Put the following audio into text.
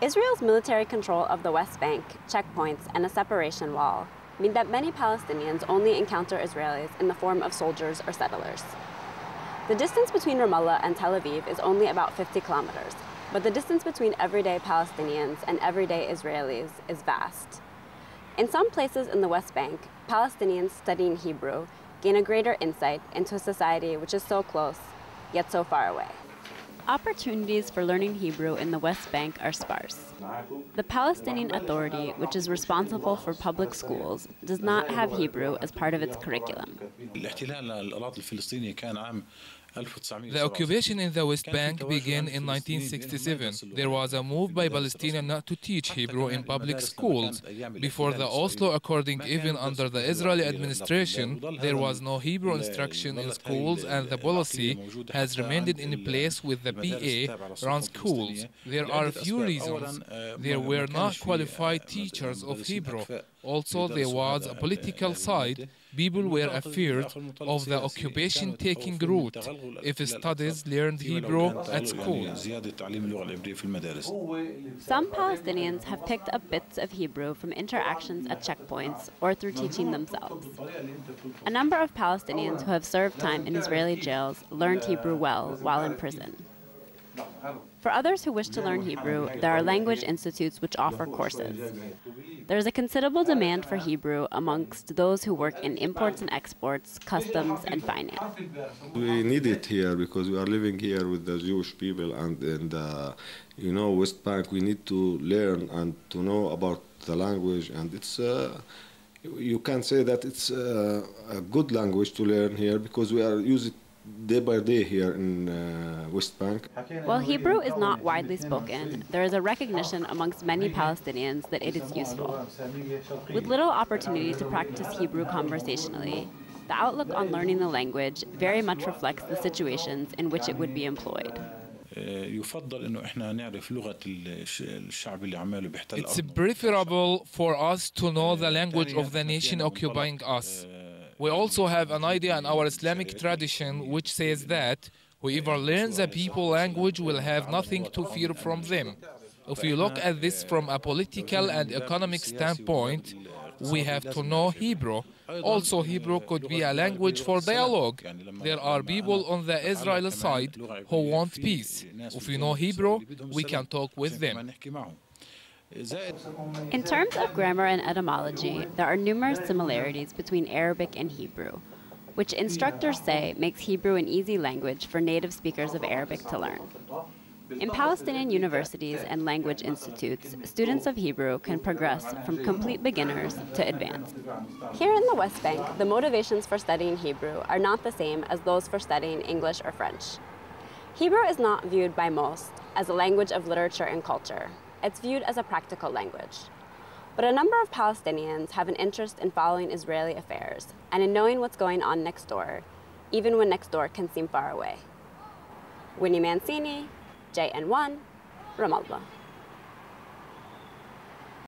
Israel's military control of the West Bank, checkpoints, and a separation wall mean that many Palestinians only encounter Israelis in the form of soldiers or settlers. The distance between Ramallah and Tel Aviv is only about 50 kilometers, but the distance between everyday Palestinians and everyday Israelis is vast. In some places in the West Bank, Palestinians studying Hebrew gain a greater insight into a society which is so close, yet so far away. Opportunities for learning Hebrew in the West Bank are sparse. The Palestinian Authority, which is responsible for public schools, does not have Hebrew as part of its curriculum. The occupation in the West Bank began in 1967. There was a move by Palestinians not to teach Hebrew in public schools. Before the Oslo Accord, even under the Israeli administration, there was no Hebrew instruction in schools, and the policy has remained in place with the PA run schools. There are a few reasons. There were not qualified teachers of Hebrew. Also, there was a political side. People were afraid of the occupation taking root if studies learned Hebrew at school. Some Palestinians have picked up bits of Hebrew from interactions at checkpoints or through teaching themselves. A number of Palestinians who have served time in Israeli jails learned Hebrew well while in prison. For others who wish to learn Hebrew, there are language institutes which offer courses. There is a considerable demand for Hebrew amongst those who work in imports and exports, customs, and finance. We need it here because we are living here with the Jewish people, and in the West Bank we need to learn and to know about the language, and it's you can say that it's a good language to learn here because we are using day by day here in West Bank. While Hebrew is not widely spoken, there is a recognition amongst many Palestinians that it is useful. With little opportunity to practice Hebrew conversationally, the outlook on learning the language very much reflects the situations in which it would be employed. It's preferable for us to know the language of the nation occupying us. We also have an idea in our Islamic tradition which says that whoever learns a people language will have nothing to fear from them. If you look at this from a political and economic standpoint, we have to know Hebrew. Also, Hebrew could be a language for dialogue. There are people on the Israeli side who want peace. If we know Hebrew, we can talk with them. In terms of grammar and etymology, there are numerous similarities between Arabic and Hebrew, which instructors say makes Hebrew an easy language for native speakers of Arabic to learn. In Palestinian universities and language institutes, students of Hebrew can progress from complete beginners to advanced. Here in the West Bank, the motivations for studying Hebrew are not the same as those for studying English or French. Hebrew is not viewed by most as a language of literature and culture. It's viewed as a practical language. But a number of Palestinians have an interest in following Israeli affairs and in knowing what's going on next door, even when next door can seem far away. Winnie Mancini, JN1, Ramallah.